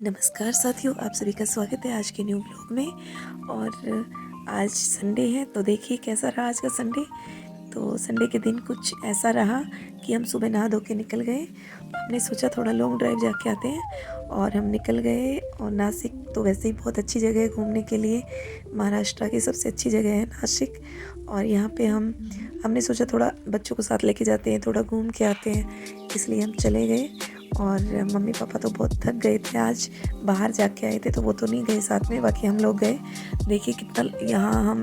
नमस्कार साथियों, आप सभी का स्वागत है आज के न्यू ब्लॉग में। और आज संडे है तो देखिए कैसा रहा आज का संडे। तो संडे के दिन कुछ ऐसा रहा कि हम सुबह नहा धो के निकल गए। हमने सोचा थोड़ा लॉन्ग ड्राइव जाके आते हैं और हम निकल गए। और नासिक तो वैसे ही बहुत अच्छी जगह है घूमने के लिए, महाराष्ट्र की सबसे अच्छी जगह है नासिक। और यहाँ पे हमने सोचा थोड़ा बच्चों को साथ लेके जाते हैं, थोड़ा घूम के आते हैं, इसलिए हम चले गए। और मम्मी पापा तो बहुत थक गए थे, आज बाहर जाके आए थे तो वो तो नहीं गए साथ में, बाकी हम लोग गए। देखिए कितना यहाँ हम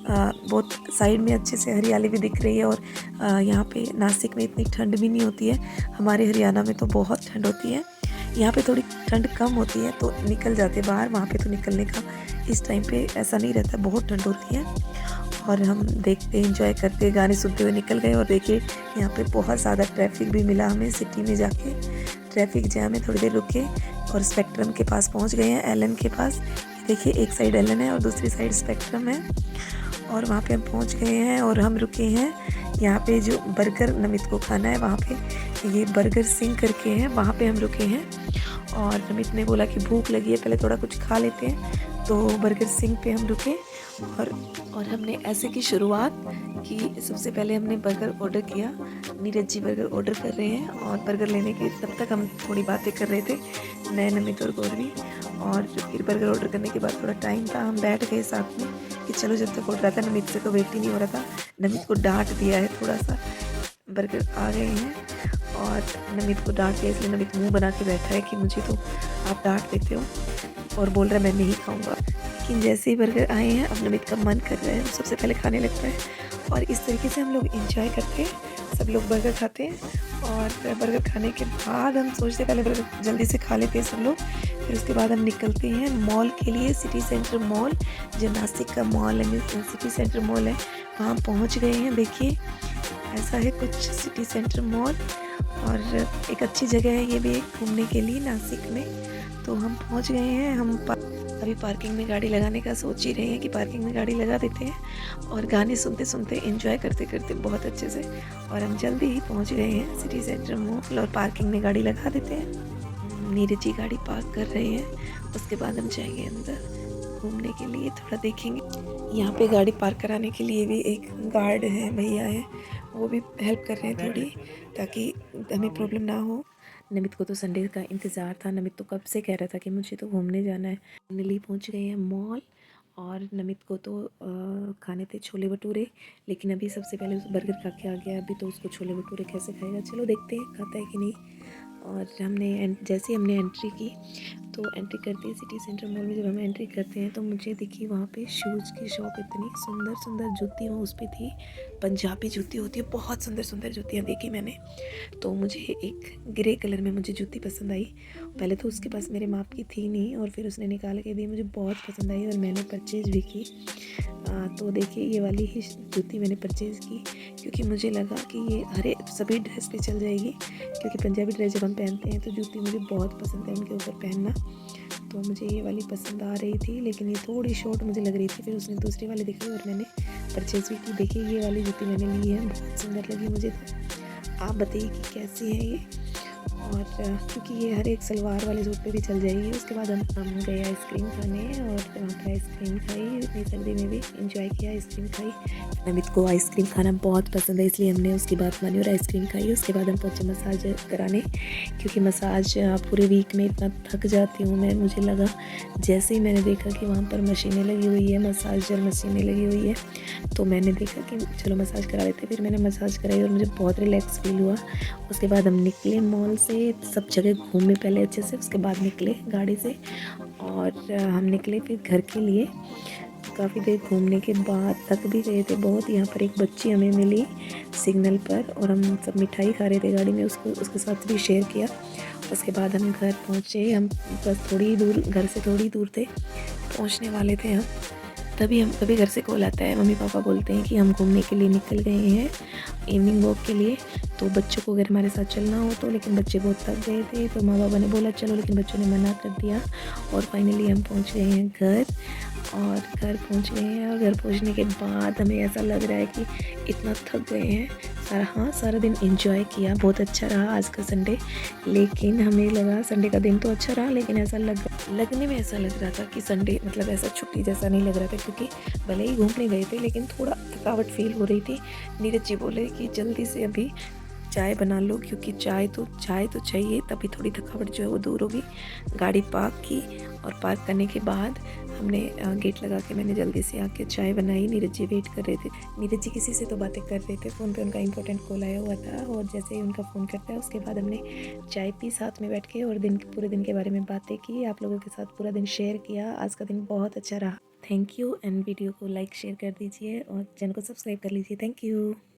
बहुत साइड में अच्छे से हरियाली भी दिख रही है। और यहाँ पे नासिक में इतनी ठंड भी नहीं होती है, हमारे हरियाणा में तो बहुत ठंड होती है। यहाँ पे थोड़ी ठंड कम होती है तो निकल जाते बाहर, वहाँ पे तो निकलने का इस टाइम पे ऐसा नहीं रहता, बहुत ठंड होती है। और हम देखते एंजॉय करते गाने सुनते हुए निकल गए। और देखिए यहाँ पे बहुत ज़्यादा ट्रैफिक भी मिला हमें, सिटी में जाके ट्रैफिक जैम में थोड़ी देर रुके और स्पेक्ट्रम के पास पहुँच गए हैं, एलन के पास। देखिए एक साइड एलन है और दूसरी साइड स्पेक्ट्रम है, और वहाँ पे हम पहुँच गए हैं। और हम रुके हैं यहाँ पे जो बर्गर नमित को खाना है, वहाँ पे ये बर्गर सिंह करके है, वहाँ पे हम रुके हैं। और नमित ने बोला कि भूख लगी है, पहले थोड़ा कुछ खा लेते हैं, तो बर्गर सिंह पे हम रुके। और हमने ऐसे की शुरुआत कि सबसे पहले हमने बर्गर ऑर्डर किया। नीरज जी बर्गर ऑर्डर कर रहे हैं और बर्गर लेने के तब तक हम थोड़ी बातें कर रहे थे, मैं, नमित और गौरवी। और फिर बर्गर ऑर्डर करने के बाद थोड़ा टाइम था, हम बैठ गए साथ में कि चलो जब तक ऑर्डर आता है। नमित से तो वेट ही नहीं हो रहा था, नमित को डांट दिया है थोड़ा सा, बर्गर आ गए हैं और नमित को डांट दिया, इसलिए नमित मुंह बना के बैठा है कि मुझे तो आप डांट देते हो, और बोल रहा है मैं नहीं खाऊंगा। लेकिन जैसे ही बर्गर आए हैं अब नमित का मन कर रहा है, सबसे पहले खाने लगता है। और इस तरीके से हम लोग इंजॉय करते हैं, सब लोग बर्गर खाते हैं। और बर्गर खाने के बाद हम सोचते पहले बर्गर जल्दी से खा लेते हैं सब लोग, फिर उसके बाद हम निकलते हैं मॉल के लिए। सिटी सेंटर मॉल जो नासिक का मॉल है, सिटी सेंटर मॉल है, वहाँ पहुँच गए हैं। देखिए ऐसा है कुछ सिटी सेंटर मॉल, और एक अच्छी जगह है ये भी एक घूमने के लिए नासिक में। तो हम पहुंच गए हैं। हम अभी पार्किंग में गाड़ी लगाने का सोच ही रहे हैं कि पार्किंग में गाड़ी लगा देते हैं और गाने सुनते सुनते एंजॉय करते करते बहुत अच्छे से। और हम जल्दी ही पहुंच गए हैं सिटी सेंटर मॉल, और पार्किंग में गाड़ी लगा देते हैं। नीरज जी गाड़ी पार्क कर रहे हैं, उसके बाद हम जाएंगे अंदर घूमने के लिए, थोड़ा देखेंगे। यहाँ पे गाड़ी पार्क कराने के लिए भी एक गार्ड है, भैया है, वो भी हेल्प कर रहे हैं थोड़ी, ताकि हमें प्रॉब्लम ना हो। नमित को तो संडे का इंतज़ार था, नमित तो कब से कह रहा था कि मुझे तो घूमने जाना है। फाइनली पहुँच गए हैं मॉल। और नमित को तो खाने थे छोले भटूरे, लेकिन अभी सबसे पहले उस बर्गर खा के आ गया, अभी तो उसको छोले भटूरे कैसे खाएगा, चलो देखते हैं खाता है कि नहीं। और जैसे हमने एंट्री की तो एंट्री करते ही सिटी सेंटर मॉल में जब हम एंट्री करते हैं तो मुझे दिखी वहाँ पे शूज़ की शॉप, इतनी सुंदर सुंदर जूतियाँ उस पर थी, पंजाबी जूती होती है, बहुत सुंदर सुंदर जूतियाँ देखी मैंने। तो मुझे एक ग्रे कलर में मुझे जूती पसंद आई, पहले तो उसके पास मेरे माप की थी नहीं, और फिर उसने निकाल के दी, मुझे बहुत पसंद आई और मैंने परचेज़ भी की। तो देखिए ये वाली ही जूती मैंने परचेज़ की, क्योंकि मुझे लगा कि ये सभी ड्रेस पे चल जाएगी, क्योंकि पंजाबी ड्रेस जब हम पहनते हैं तो जूती मुझे बहुत पसंद है उनके ऊपर पहनना। तो मुझे ये वाली पसंद आ रही थी, लेकिन ये थोड़ी शॉर्ट मुझे लग रही थी, फिर उसने दूसरी वाली दिखाई और मैंने परचेज़ भी की। देखिए ये वाली जूती मैंने ली है, बहुत सुंदर लगी मुझे। तो आप बताइए कि कैसी है ये। और क्योंकि ये हर एक सलवार वाले सूट पे भी चल जाएगी। उसके बाद हम गए आइसक्रीम खाने, और वहाँ पर आइसक्रीम खाई, इतनी सर्दी में भी इंजॉय किया, आइसक्रीम खाई। नमित को आइसक्रीम खाना बहुत पसंद है, इसलिए हमने उसकी बात मानी और आइसक्रीम खाई। उसके बाद हम पहुँचे मसाज कराने, क्योंकि मसाज पूरे वीक में इतना थक जाती हूँ मैं, मुझे लगा जैसे ही मैंने देखा कि वहाँ पर मशीनें लगी हुई है, मसाजर मशीनें लगी हुई है, तो मैंने देखा कि चलो मसाज करा लेते। फिर मैंने मसाज कराई और मुझे बहुत रिलैक्स फील हुआ। उसके बाद हम निकले मॉल से, सब जगह घूमे पहले अच्छे से, उसके बाद निकले गाड़ी से। और हम निकले फिर घर के लिए। काफ़ी देर घूमने के बाद थक भी गए थे बहुत। यहाँ पर एक बच्ची हमें मिली सिग्नल पर, और हम सब मिठाई खा रहे थे गाड़ी में, उसके साथ भी शेयर किया। उसके बाद हम घर पहुँचे, हम बस थोड़ी दूर, घर से थोड़ी दूर थे, पहुँचने वाले थे हम, तभी घर से कॉल आता है, मम्मी पापा बोलते हैं कि हम घूमने के लिए निकल गए हैं इवनिंग वॉक के लिए। तो बच्चों को अगर हमारे साथ चलना हो तो, लेकिन बच्चे बहुत थक गए थे तो माँ बाबा ने बोला चलो, लेकिन बच्चों ने मना कर दिया। और फाइनली हम पहुँच गए हैं घर, और घर पहुँच गए हैं। और घर पहुँचने के बाद हमें ऐसा लग रहा है कि इतना थक गए हैं। सारा दिन एंजॉय किया, बहुत अच्छा रहा आज का संडे। लेकिन हमें लगा संडे का दिन तो अच्छा रहा, लेकिन ऐसा लगने में ऐसा लग रहा था कि संडे मतलब ऐसा छुट्टी जैसा नहीं लग रहा था, क्योंकि भले ही घूमने गए थे लेकिन थोड़ा थकावट फील हो रही थी। नीरज जी बोले कि जल्दी से अभी चाय बना लो, क्योंकि चाय तो चाहिए, तभी थोड़ी थकावट जो है वो दूर होगी। गाड़ी पार्क की, और पार्क करने के बाद हमने गेट लगा के मैंने जल्दी से आके चाय बनाई। नीरज जी वेट कर रहे थे। नीरज जी किसी से तो बातें कर रहे थे, फ़ोन पे उनका इंपॉर्टेंट कॉल आया हुआ था, और जैसे ही उनका फ़ोन करता है उसके बाद हमने चाय पी साथ में बैठ के, और पूरे दिन के बारे में बातें की, आप लोगों के साथ पूरा दिन शेयर किया। आज का दिन बहुत अच्छा रहा। थैंक यू, एंड वीडियो को लाइक शेयर कर दीजिए और चैनल को सब्सक्राइब कर लीजिए। Thank you.